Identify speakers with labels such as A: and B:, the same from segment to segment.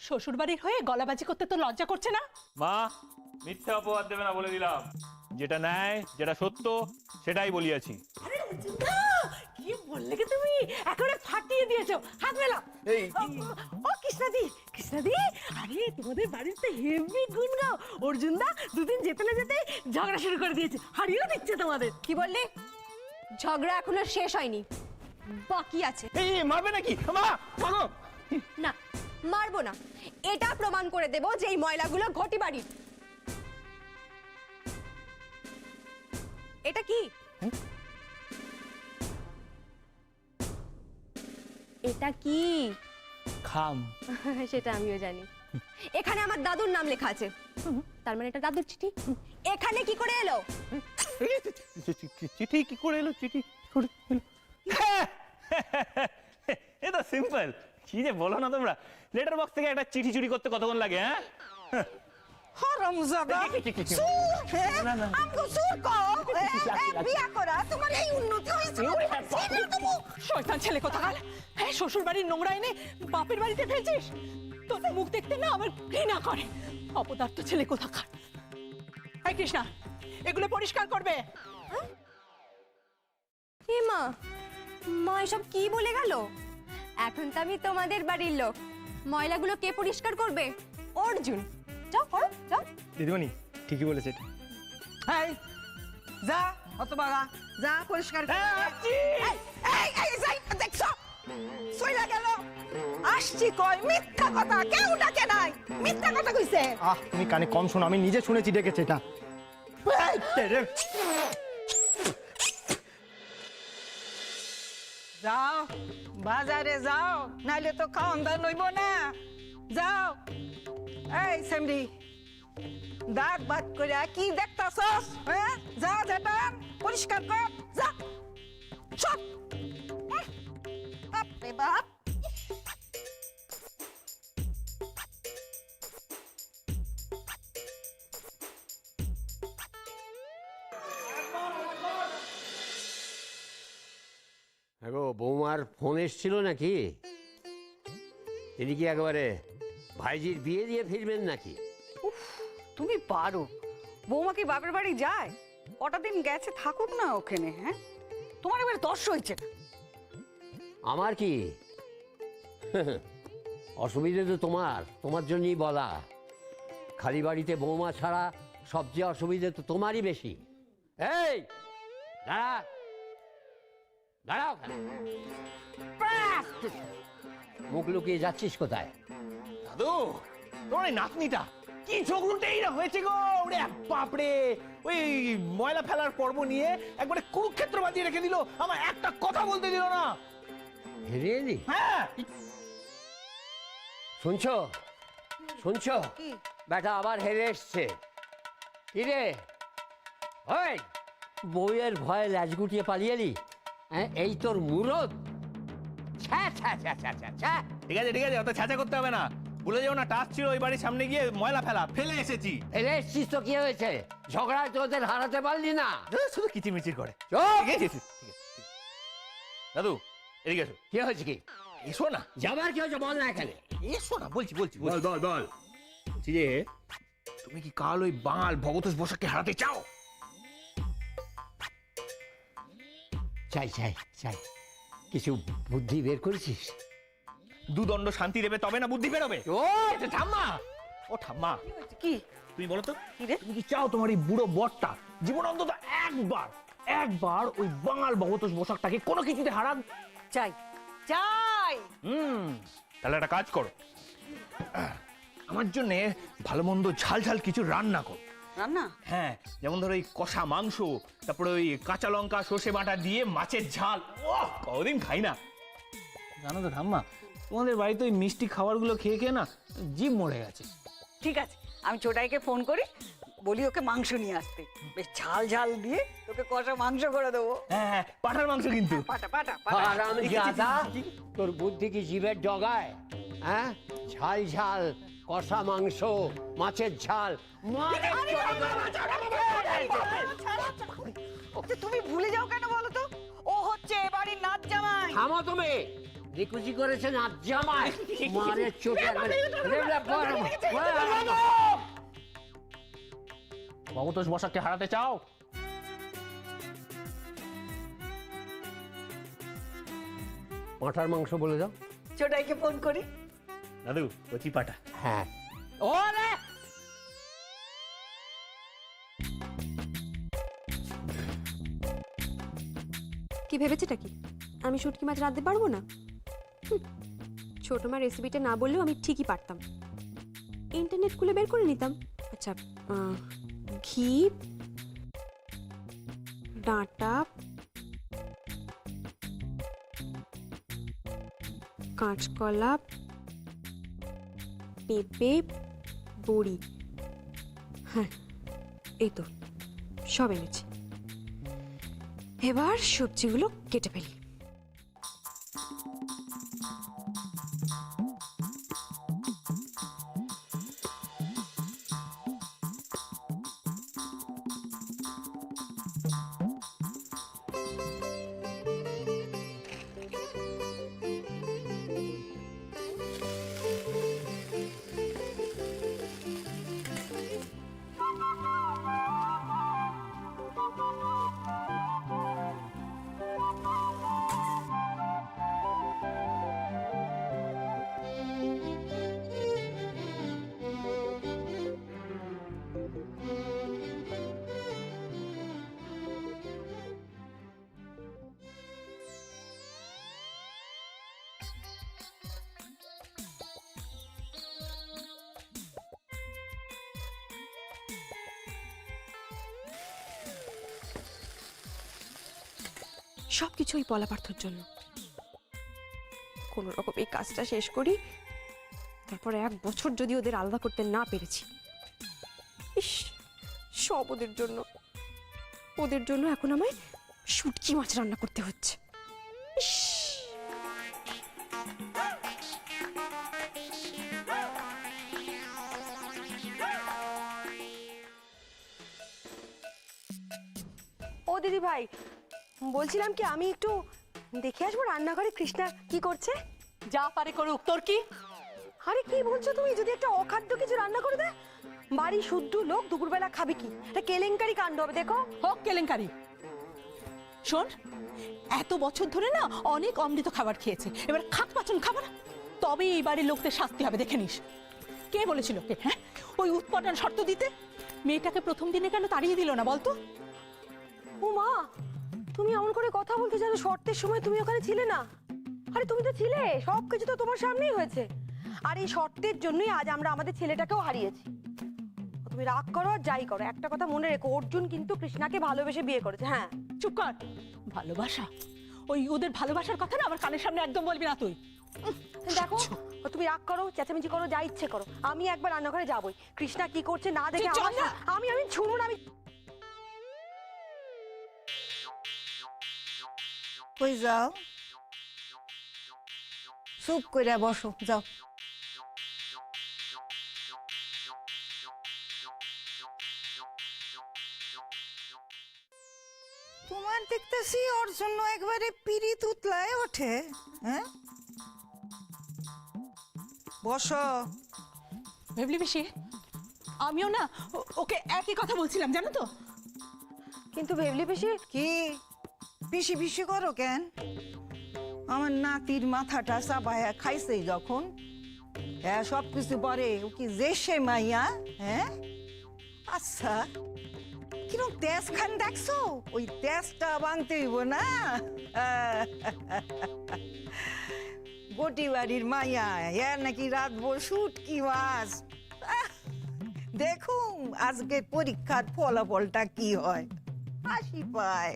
A: শ্বশুর বাড়ির হয়ে গলাবাজি করতে তো লজ্জা করছে না?
B: মা, মিথ্যা অপবাদ দেবে না বলে দিলাম। যেটা ন্যায়, যেটা সত্য, সেটাই বলিয়াছি।
A: আরে অর্জুনদা, কি বললে কি তুমি? একেবারে ফাটিয়ে দিয়েছো। হাত মেলা।
B: এই
A: ও কৃষ্ণাদি, কৃষ্ণাদি, আরে তোমাদের বাড়িতে হেভি গুণ গাও। অর্জুনদা দুদিন যেতে না যেতে ঝগড়া শুরু করে দিয়েছে, হারিয়েও দিচ্ছে তোমাদের।
C: কি বললে? ঝগড়া এখনো শেষ হয়নি, বাকি আছে।
B: এই মারবে নাকি? মা, মাগো।
C: না, মারবো না। এটা প্রমাণ করে দেব যে এই ময়লাগুলো ঘটি বাড়ির। এটা কি? এটা কি?
B: খাম।
C: সেটা আমিও জানি। এখানে আমার দাদুর নাম লেখা আছে, তার মানে এটা দাদুর চিঠি। এখানে কি করে এলো?
B: চিঠি কি করে এলো? চিঠি করে এলো? এটা সিম্পল। কি যে বলো না তোমরা, লেটার বক্স থেকে একটা চিঠি চুরি করতে কতক্ষণ লাগে? হ্যাঁ,
A: হারামজাদা, চোর, হ্যাঁ? আমগো চোর কও, বিয়া করা তোমার এই উন্নতি হয়েছে। শয়তান ছেলে কোথাকার! হ্যাঁ, শ্বশুর বাড়ির নোংরা এনে বাপের বাড়িতে ফেলছিস। তোর মুখ দেখতে না আমার ঘৃণা করে। অপদার্থ ছেলে কোথাকার! এই কৃষ্ণা, এগুলো পরিষ্কার করবে।
C: এ মা, মা এসব কি বলে গেল? এখন তো আমি তোমাদের বাড়ির লোক, ময়লাগুলো কে পরিষ্কার করবে? অর্জুন। যাও করো, যাও।
D: দিদিমণি ঠিকই বলেছে এটা।
A: এই যা, হতভাগা, যা পরিষ্কার কর। এই যাই, দেখছো? সইলা গেল। আসছি কই, মিথ্যা কথা, কেউ ডাকে নাই, মিথ্যা কথা কইছে।
D: তুমি কানে কম শোনো, আমি নিজে শুনেছি ডেকেছে এটা।
A: যাও বাজারে যাও, নাইলে তো খাওয়ান দাওয়া নইব না। যাও। এই সেমরি, দাগ বাদ করে কি দেখতাছস? হ্যাঁ, যা যেটা পরিষ্কার কর, যা সব। বাপরে বাপ!
E: গো বৌমার ফোন এসছিল নাকি? তিনি কি একেবারে ভাইজির বিয়ে দিয়ে ফিরবেন নাকি?
F: তুমি পারো। বৌমা কি বাপের বাড়ি যায়? কটা দিন গেছে, থাকুক না ওখানে। হ্যাঁ, তোমার এবার দর্শ হয়েছে না?
E: আমার কি অসুবিধে? তো তোমার জন্যই বলা। খালি বাড়িতে বৌমা ছাড়া সবচেয়ে অসুবিধে তো তোমারই বেশি। এই দাঁড়া, দাঁড়াও। মুখ লুকিয়ে যাচ্ছিস কোথায়?
B: দাদু, তোমার এই নাতনিটা কি ঝগড়ুটেই না হয়েছে গো! ওরে বাপরে, ওই ময়লা ফেলার পর্ব নিয়ে একবারে কুরুক্ষেত্র বাজিয়ে রেখে দিল, আমার একটা কথা বলতে দিল না।
E: হেরে এলি?
B: হ্যাঁ,
E: শুনছো শুনছো? বেটা আবার হেরে এসছে। কি রে ওই, বউয়ের ভয়ে ল্যাজ গুটিয়ে পালিয়ে এলি? হ্যাঁ, এই তোর মুরদ? ছ্যা ছ্যা ছ্যা ছ্যা ছ্যা ছ্যা।
B: ঠিক আছে ঠিক আছে, অত ছাঁচা করতে হবে না। ভুলে যাও না, টাচ ছিল ওই বাড়ির সামনে গিয়ে ময়লা ফেলা, ফেলে এসেছি।
E: ফেলে এসছিস তো কি হয়েছে? ঝগড়ায় তো ওদের হারাতে পারলি না।
B: শুধু কিচিরমিচির করে।
E: চুপ!
B: ঠিক আছে, ঠিক আছে। দাদু, এদিকে এসো।
E: কি হয়েছে? কি
B: এসো না।
E: যাবার কি হয়েছে বল না এখানে।
B: এসো না, বলছি। বল বলছি যে, তুমি কি কাল ওই বাঙাল ভগতোষ বসাককে হারাতে চাও?
E: চাই চাই চাই। কিছু বুদ্ধি বের করেছিস?
B: দুদণ্ড শান্তি দেবে তবে না বুদ্ধি বেরোবে।
E: ও
B: ঠাম্মা, ও ঠাম্মা,
F: কি
B: তুমি বলো তো,
F: কি রে?
B: তুমি কি চাও তোমার এই বুড়ো বরটা জীবন অন্তত একবার ওই বাঙাল ভগতোষ বসাকটাকে কোনো কিছুতে হারান?
F: চাই, চাই।
B: তাহলে একটা কাজ করো, আমার জন্য ভালো মন্দ ঝাল ঝাল কিছু রান্না করো।
F: রান্না?
B: হ্যাঁ, যেমন ধরো ওই কষা মাংস, তারপরে ওই কাঁচা লঙ্কা সর্ষে বাটা দিয়ে মাছের ঝাল। ওহ, কদিন খাই না। জানো তো ঠাম্মা, তোমাদের বাড়িতে ওই মিষ্টি খাবারগুলো খেয়ে খেয়ে না জিভ মরে গেছে।
F: ঠিক আছে, আমি ছোটাইকে ফোন করি, বলি ওকে মাংস নিয়ে আসতে। বেশ ঝাল ঝাল দিয়ে তোকে কষা মাংস করে দেবো।
B: হ্যাঁ, পাঠার মাংস কিন্তু।
F: পাটা পাটা
E: আরাম জাদা, তোর বুদ্ধি কি জিভের ডগায়? হ্যাঁ, ঝাল ঝাল কষা মাংস, মাছের ঝাল।
F: তুমি ভুলে যাও কেন বলো তো? ও হচ্ছে এবারে নাচ জামাই।
E: থামো তুমি, নিকুচি করেছেন আর জামাই মারের চোটে
B: ভবতোষ বসাককে হারাতে চাও?
E: পাঁঠার মাংস বলে দাও।
F: ছোটাইকে ফোন করি।
B: দাদু কচি পাটা।
E: হ্যাঁ ও রে
C: কি ভেবেছেটা কি আমি শুটকি মাছ রাঁধতে পারবো না? হুঁ, ছোট মা রেসিপিটা না বললেও আমি ঠিকই পারতাম। ইন্টারনেট খুলে বের করে নিতাম। আচ্ছা, ঘি, ডাঁটা, কাঁচকলা, পেঁপে, বড়ি, হ্যাঁ এই তো সব এনেছি। এবার সবজিগুলো কেটে ফেলি। সবকিছু ওই পলা পার্থর জন্য। কোনো রকম এই কাজটা শেষ করি, তারপর 1 বছর যদি ওদের আলাদা করতে না পেরেছি, ইস, সব ওদের জন্য। ওদের জন্য এখন আমায় শুটকি মাছ রান্না করতে হচ্ছে। ইস, ও দিদি ভাই, বলছিলাম কি আমি একটু দেখে আসবো রান্নাঘরে কৃষ্ণা কি করছে।
A: যা পারে করুক, তোর কি?
C: আরে কি বলছো তুমি? যদি একটা অখাদ্য কিছু রান্না করে দেয়, বাড়ি শুদ্ধ লোক দুপুরবেলা খাবে কি? এটা কেলেঙ্কারি কাণ্ড হবে। দেখো,
A: হোক কেলেঙ্কারি। শোন, এত বছর ধরে না অনেক অমৃত খাবার খেয়েছে, এবার খাক পাচন খাবার, তবে এই বাড়ির লোকদের শাস্তি হবে, দেখে নিস। কে বলেছিল কে? হ্যাঁ, ওই উৎপাদন শর্ত দিতে মেয়েটাকে প্রথম দিনে কেন তাড়িয়ে দিল না বলতো?
C: ও মা, তুমি এমন করে কথা বলতে জানো? শর্তের সময় তুমি ওখানে ছিলে না? আরে তুমি তো ছিলে, সবকিছু তো তোমার সামনেই হয়েছে। আর এই শর্তের জন্যই আজ আমরা আমাদের ছেলেটাকেও হারিয়েছি। তুমি রাগ করো আর যাই করো, একটা কথা মনে রেখো, অর্জুন কিন্তু কৃষ্ণাকে ভালোবেসে বিয়ে করেছে। হ্যাঁ,
A: চুপ কর। ভালোবাসা, ওই ওদের ভালোবাসার কথা না আমার কানের সামনে একদম বলবি না তুই।
C: দেখো, তুমি রাগ করো, চেঁচামেচি করো, যা ইচ্ছে করো, আমি একবার রান্নাঘরে যাবোই। কৃষ্ণা কি করছে না দেখে
A: তুই চল না।
C: আমি শুনবো না। আমি
F: কই যাও? চুপ কইরা বসো, যাও। তোমার দেখতেছি ওর জন্য একবারে পিরিত উতলায় ওঠে। হ্যাঁ, বসো।
A: ভেবলি বেশি, আমিও না ওকে একই কথা বলছিলাম, জানো তো।
C: কিন্তু ভেবলি বেশি
F: কি পিসি পিসি করো কেন? আমার নাতির মাথাটা চাবায়া খাইছে যখন, হ্যাঁ সব কিছু পরে ও কি যে সে মাইয়া? হ্যাঁ, আচ্ছা, কিরম তেজ খান দেখছো? ওই তেজটা ভাঙতে হইব না। গটি বাড়ির মাইয়া এর নাকি রাত ভোর শুটকি মাছ। দেখুন আজকে পরীক্ষার ফলাফলটা কি হয়, হাসি পায়।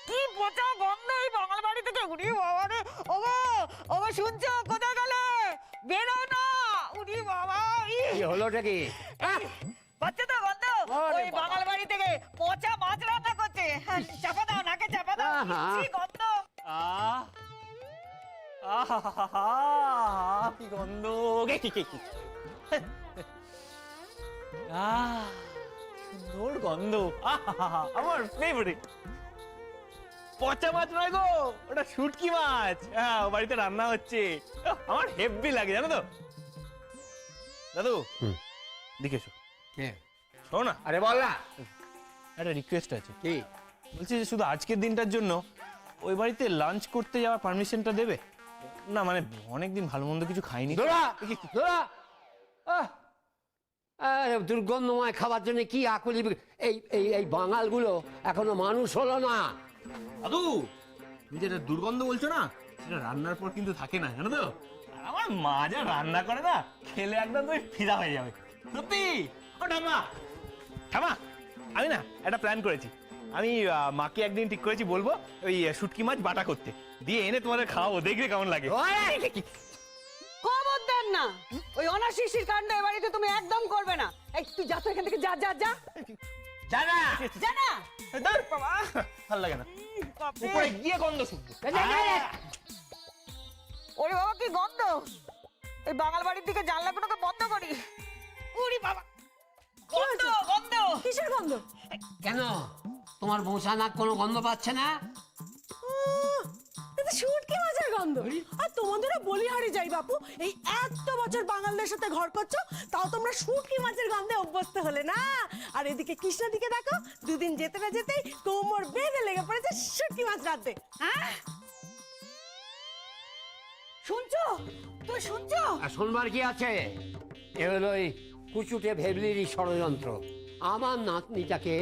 F: কি পচা গন্ধ এই বাঙাল বাড়ি থেকে। উড়ি বাবা রে, ওগো ওগো শুনছো? কোথায় গেলে? বেরো না। উড়ি বাবা,
E: কি হলোটা কি?
F: পাচ্ছে তো গন্ধ। ওই বাঙাল বাড়ি থেকে পচা মাছ রান্না করছে। চাপা দাও, নাকে চাপা দাও।
E: আহা।
F: কি গন্ধ।
B: কি গন্ধ! সুন্দর গন্ধ, আহা, আমার ফেভারিট। পচা মাছ নয় গো, ওটা শুটকি মাছ। হ্যাঁ, ও বাড়িতে রান্না হচ্ছে, আমার হেভি লাগে জানো তো। দাদু দেখে এসো। শোনো না,
E: আরে বল না।
B: একটা রিকোয়েস্ট আছে।
E: কি?
B: বলছি যে শুধু আজকের দিনটার জন্য ওই বাড়িতে লাঞ্চ করতে যাওয়ার পারমিশনটা দেবে না? মানে অনেকদিন ভালো মন্দ কিছু খাইনি।
E: ধরা ধরা দুর্গন্ধময় খাবার জন্য কি আকুলি! এই এই এই বাঙালগুলো এখনো মানুষ হলো না।
B: দাদু তুমি যেটা দুর্গন্ধ বলছো না, সেটা রান্নার পর কিন্তু থাকে না, জানো তো। আর আমার মা যা রান্না করে না, খেলে একদম তুমি ফিদা হয়ে যাবে সত্যি। ও ঠাম্মা, ঠাম্মা, আমি না একটা প্ল্যান করেছি। আমি মাকে একদিন ঠিক করেছি, বলবো ওই শুটকি মাছ বাটা করতে, দিয়ে এনে তোমাদের খাওয়াবো, দেখবে কেমন লাগে।
C: খবরদার না, ওই অনাশিসির কাণ্ড এ বাড়িতে তুমি একদম করবে না। এই তুই যা তো এখান থেকে, যা যা যা
E: জানা
C: যা না।
B: ধুর বাবা, ভালো লাগে না, উপরে গিয়ে গন্ধ শুকবো।
A: ওরে বাবা কি গন্ধ! এই বাঙাল বাড়ির দিকে জানলাগুলোকে বন্ধ করি। ওরে বাবা, গন্ধ গন্ধ!
C: কিসের গন্ধ?
E: কেন তোমার মশা নাক কোনো গন্ধ পাচ্ছে না?
C: শুটকি মাছের গন্ধ। আর তোমাদেরও বলিহারি যাই বাপু, এই এত বছর বাঙালদের সাথে ঘর করছো, তাও তোমরা শুটকি মাছের গন্ধে অভ্যস্ত হলে না। আর এদিকে কৃষ্ণ দিকে দেখো, দুদিন যেতে না যেতেই কোমর বেঁধে লেগে পড়েছে শুটকি মাছ রাঁধতে। হ্যাঁ, শুনছো? তুই শুনছো?
E: আর শুনবার কি আছে? এ হলো এই কুচুটে ভেবলিরই ষড়যন্ত্র। আমার নাতনিটাকে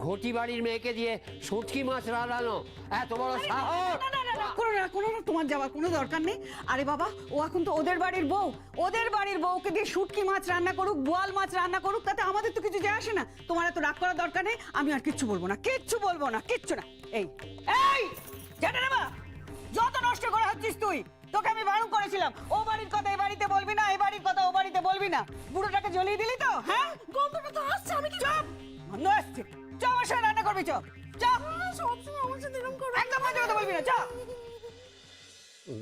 E: ঘটি বাড়ির মেয়েকে দিয়ে শুটকি মাছ রাঁধানো, এত বড় সাহস!
A: কোনো না, তোমার যাওয়ার কোনো দরকার নেই। আরে বাবা, ও এখন তো ওদের বাড়ির বউ, ওদের বাড়ির বউকে দিয়ে শুটকি মাছ রান্না করুক, বোয়াল মাছ রান্না করুক, তাতে আমাদের তো কিছু যায় আসে না। তোমার এত রাগ করার দরকার নেই। আমি আর কিচ্ছু বলবো না, কিচ্ছু বলবো না, কিচ্ছু না। এই এই জানে না মা, যত নষ্ট করা হচ্ছিস তুই। তোকে আমি বারণ করেছিলাম, ও বাড়ির কথা এ বাড়িতে বলবি না, এ বাড়ির কথা ও বাড়িতে বলবি না। বুড়োটাকে জ্বলিয়ে দিলি তো। হ্যাঁ, গন্ধটা তো আসছে। আমি কি চপ গন্ধ আসছে? চ আমার সাথে রান্না করবি, চ চ। সবসময় আমার সাথে এরকম করবি, একদম বাজে কথা বলবি না, চ।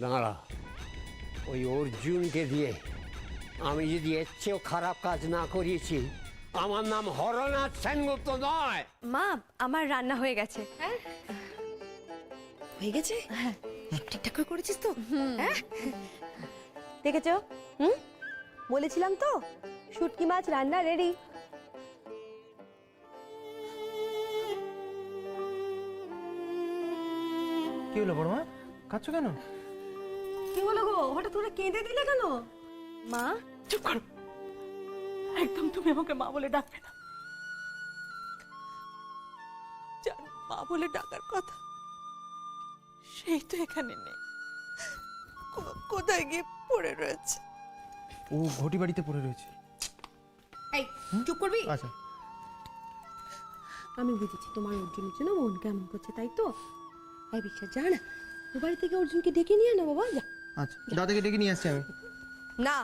E: দাঁড়া, ওই অর্জুনকে দিয়ে আমি যদি এর চেয়েও খারাপ কাজ না করিয়েছি, আমার নাম হরনাথ সেনগুপ্ত নয়।
C: মা, আমার রান্না হয়ে গেছে। হয়ে গেছে? হ্যাঁ, ঠিকঠাক করে করেছিস তো? হ্যাঁ, দেখেছো? বলেছিলাম তো, শুটকি মাছ রান্না রেডি।
D: কি হলো বড়মা, কাঁদছো কেন?
C: কি হলো গো, হঠাৎ তোমরা কেঁদে দিলে কেন? মা,
A: চুপ করো, একদম তুমি আমাকে মা বলে ডাকবে না। যার মা বলে ডাকার কথা, সেই তো এখানে নেই, কোথায় গিয়ে পড়ে রয়েছে।
D: ও ঘটি বাড়িতে পড়ে রয়েছে।
C: এই চুপ করবি?
D: আচ্ছা,
C: আমি বুঝেছি তোমার অর্জুনের জন্য মন কেমন করছে, তাই তো? এই বিশ্বাস, যা না, ও বাড়ি থেকে অর্জুনকে ডেকে নিয়ে না বাবা, যা।
D: আচ্ছা, দাদাকে ডেকে নিয়ে আসছি আমি।
G: না,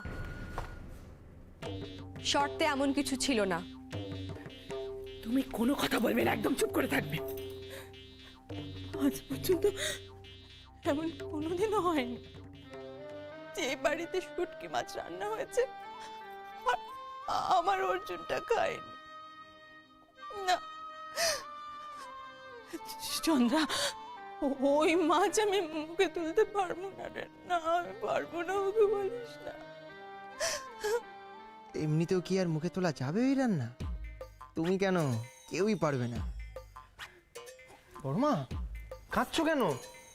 G: শর্তে এমন কিছু ছিল না।
A: তুমি কোনো কথা বলবে না, একদম চুপ করে থাকবে। আজ পর্যন্ত এমন কোনোদিনও হয়নি যে এই বাড়িতে শুটকি মাছ রান্না হয়েছে আর আমার অর্জুনটা খায়নি। না চন্দ্রা, ওই মাছ আমি মুখে তুলতে পারবো না রে, না আমি পারবো না, ওকে বলিস না।
D: এমনিতেও কি আর মুখে তোলা যাবে ওই রান্না? তুমি কেন, কেউই পারবে না। বড়মা, কাঁদছো কেন?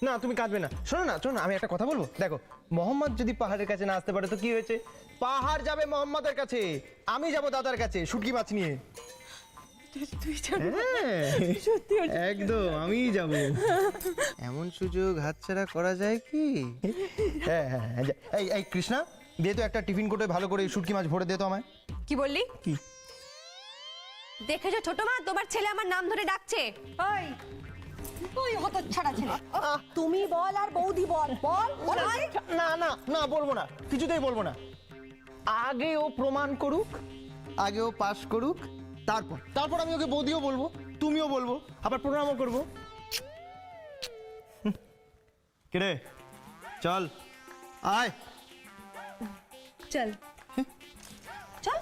D: না তুমি কাঁদবে না। শোনো না, শোনো না, আমি একটা কথা বলবো। দেখো, মোহাম্মদ যদি পাহাড়ের কাছে না আসতে পারে তো কি হয়েছে? পাহাড় যাবে মোহাম্মদের কাছে, আমি যাব দাদার কাছে শুটকি মাছ নিয়ে।
A: তুই যাবি?
D: হ্যাঁ,
A: সত্যি?
D: একদম আমিই যাব। এমন সুযোগ হাতছাড়া করা যায় কি? হ্যাঁ হ্যাঁ হ্যাঁ, এই এই কৃষ্ণা, দে তো একটা টিফিন কোটে ভালো করে শুটকি মাছ ভরে দে তো আমায়।
G: কি বললি?
D: কি?
G: দেখেছো ছোট মা, তোমার ছেলে আমার নাম ধরে ডাকছে।
A: ওই তুই হতচ্ছাড়া ছেলে,
C: তুমি বল আর বৌদি বল, বল বল।
D: না না না, বলবো না, কিছুতেই বলবো না। আগে ও প্রমাণ করুক, আগে ও পাস করুক, তারপর আমি ওকে বৌদিও বলবো, তুমিও বলবো, আবার প্রণামও করবো। কিরে, চল আয়।
C: চল চল।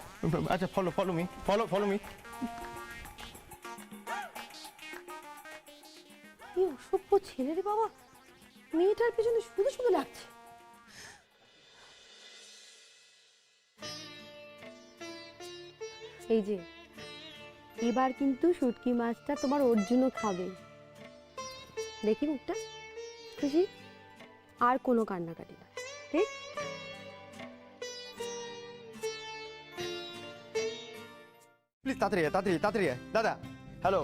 D: আচ্ছা ফলো মি ফলো মি।
C: কি অসভ্য ছেলে রে বাবা, মেয়েটার পেছনে শুধু শুধু লাগছে। এই যে এবার কিন্তু শুটকি মাছটা তোমার অর্জুনও খাবে, দেখি মুখটা খুশি, আর কোনো কান্নাকাটি না, ঠিক?
D: প্লিজ তাড়াতাড়ি দাদা। হ্যালো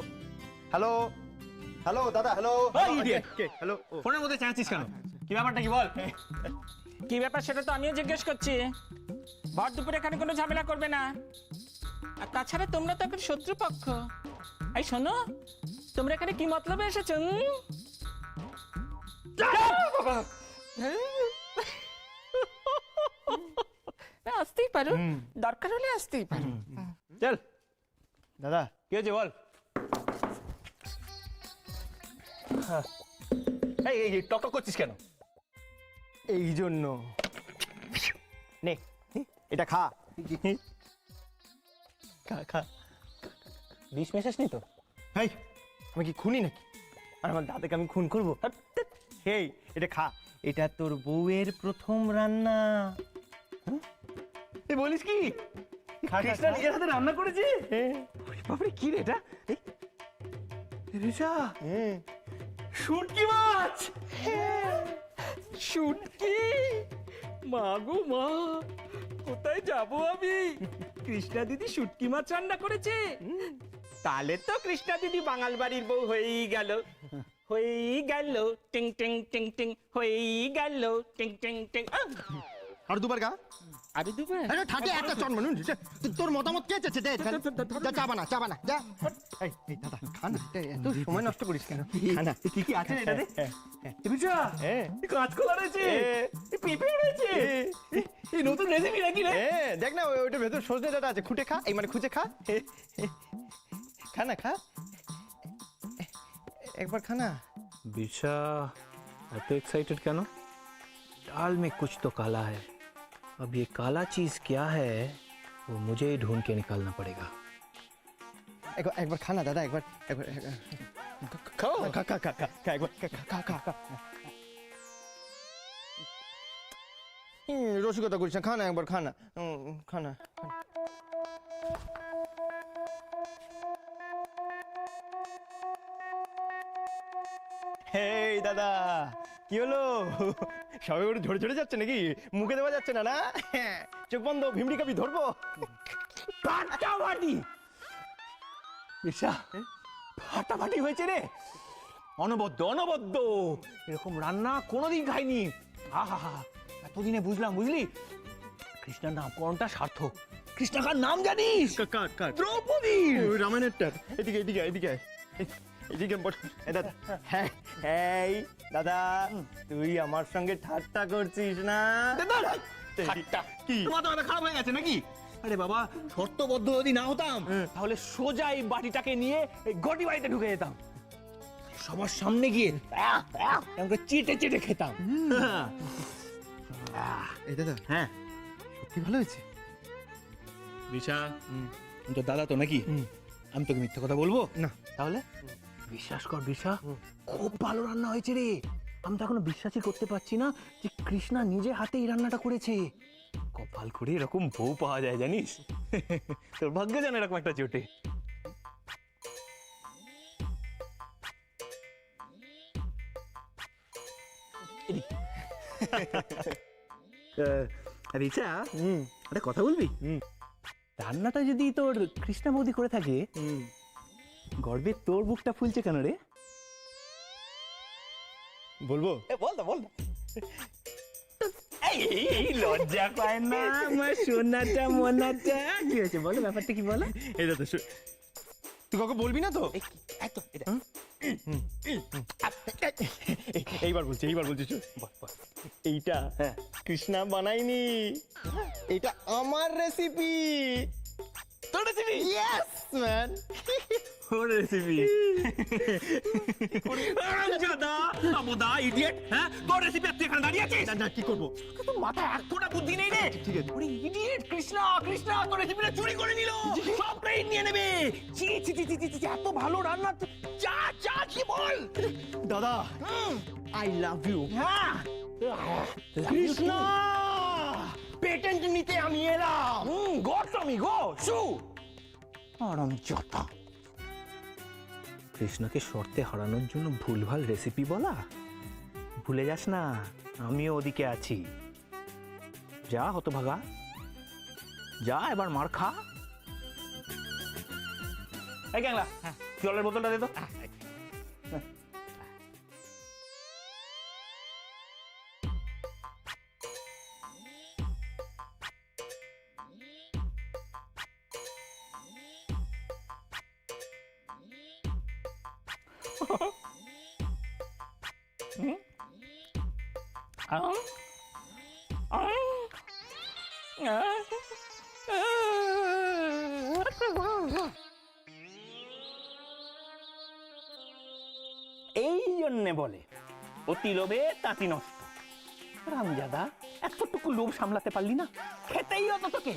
D: দাদা, হ্যালো। হ্যালো।
B: ফোনের মধ্যে চাচ্ছিস কেন? কি ব্যাপারটা কি বল?
H: কি ব্যাপার সেটা তো আমিও জিজ্ঞেস করছি। ভর দুপুরে এখানে কোনো ঝামেলা করবে না। আর তাছাড়া তোমরা তো এখন শত্রুপক্ষ। এই শোনো, তোমরা এখানে কি মতলবে এসেছো? আসতেই পারো, দরকার হলে আসতেই পারো।
B: চল
D: দাদা
B: কি হয়েছে বল। এই টক করছিস কেন?
D: এই জন্য নে এটা খা। খা।
B: বিষ মেশাসনি তো?
D: হেই, আমি কি খুনি নাকি? আর আমার দাদাকে আমি খুন করবো? হেই, এটা খা। এটা তোর বউয়ের প্রথম রান্না।
B: তুই বলিস কি? কৃষ্ণা নিজের হাতে রান্না করেছে? বাপরে কি রে এটা? রেজা, শুটকি মাছ।
H: শুটকি? মা গো মা, কোথায় যাবো আমি? কৃষ্ণা দিদি শুটকি মাছ রান্না করেছে। তাহলে তো কৃষ্ণা দিদি বাঙাল বাড়ির বউ হয়েই গেল। টিং টিং টিং টিং হয়েই গেল, টিং টিং টিং।
D: আর দুবার খা।
H: আরে দুবার?
D: আরে ঠাটে একটা চট মানুষ। তোর মতামত কে চাচ্ছে? যা চা বানা যা। এই দাদা খা না, এত সময় নষ্ট করিস কেন? খা না।
B: কি আছে এটাতে? রেজা,
D: হ্যাঁ
B: কাঁচকলা রয়েছে, পেঁপে রয়েছে, এই নতুন রেসিপি নাকি রে?
D: দেখ না, ওইটার ভেতর সজনে ডাঁটা আছে, খুঁটে খা। এই মানে খুঁজে খা। খা না, খা একবার খা না।
B: बिशा तो एक्साइटेड क्या ना? दाल में कुछ तो काला है। अब ये काला चीज क्या है वो मुझे ही ढूंढ के निकालना पड़ेगा।
D: একবার খা না দাদা, একবার খাও। খা একবার খা। রসিকতা করিস না, খা না একবার, খা না। হেই দাদা, কি হলো? সবাই ওর ঝরে যাচ্ছে নাকি? মুখে দেওয়া যাচ্ছে না? চোখ বন্ধ, ভিমড়ি কাপি ধরবো।
B: ফাটাফাটি বিশা, ফাটাফাটি হয়েছে রে। অনবদ্য এরকম রান্না কোনোদিন খাইনি। আহা, এতদিনে বুঝলাম, বুঝলি কৃষ্ণার নামকরণটা সার্থক। কৃষ্ণাকার নাম জানিস?
D: কার?
B: দ্রৌপদী।
D: ওই রামায়ণেরটার। এদিকে দাদা। হ্যাঁ দাদা, তুই আমার সঙ্গে ঠাট্টা করছিস না?
B: কি তোমার খারাপ হয়ে গেছে নাকি? আরে বাবা, শর্তবদ্ধ যদি না হতাম তাহলে সোজা এই বাটিটাকে নিয়ে এই গটি বাড়িতে ঢুকে যেতাম, সবার সামনে গিয়ে আমরা চেটে খেতাম।
D: এই দাদা,
B: হ্যাঁ
D: সত্যি ভালো হয়েছে।
B: বিশা, তো দাদা তো নাকি? আমি তোকে মিথ্যে কথা বলবো
D: না।
B: তাহলে বিশ্বাস কর বিশা, খুব ভালো রান্না হয়েছে রে। আমি তো এখনো বিশ্বাসই করতে পারছি না যে কৃষ্ণা নিজে হাতে এই রান্নাটা করেছে। কপাল করে এরকম বউ পাওয়া যায় জানিস? তোর ভাগ্য জানে এরকম একটা জোটে। রিচা, একটা কথা বলবি? রান্নাটা যদি তোর কৃষ্ণা বৌদি করে থাকে, গর্বে তোর বুকটা ফুলছে কেন রে?
D: বলবো?
B: বল না। এই লজ্জা পায় না আমার সোনাটা মোনাটা। কি হয়েছে বলো, ব্যাপারটা কি বলো?
D: এই দাদা, তুই কাউকে বলবি না তো? এইবার বলছি এইটা কৃষ্ণা বানাইনি, এইটা আমার রেসিপি।
B: তোর রেসিপি
D: ইয়েস ম্যান।
B: তোর রেসিপি দাদা আমোদা ইডিয়েট, হ্যাঁ তোর রেসিপি তুই এখানে দাঁড়িয়ে আছিস?
D: না কি করবো?
B: তোর মাথায় এক ফোঁটা বুদ্ধি নেই রে।
D: ঠিক আছে।
B: ওরে ইডিয়েট, কৃষ্ণা কৃষ্ণা তোর রেসিপিটা চুরি করে নিল, সব ক্রেডিট নিয়ে নেবে। ছি ছি ছি ছি ছি, এত ভালো রান্না যা যা কি বল
D: দাদা আই লাভ ইউ।
B: হ্যাঁ
D: কৃষ্ণা পেটেন্ট নিতে আমি এলাম।
B: গো টমি গো শু আরাম জাতা। কৃষ্ণকে শর্তে হারানোর জন্য ভুলভাল রেসিপি বলা, ভুলে যাস না আমিও ওদিকে আছি। যা হতভাগা যা, এবার মার খা। এই ক্যাংলা, জলের বোতলটা দে তো। এই জন্যে বলে অতি লোভে তাঁতি নষ্ট। রামজাদা এতটুকু লোভ সামলাতে পারলি না, খেতেই হতো তোকে।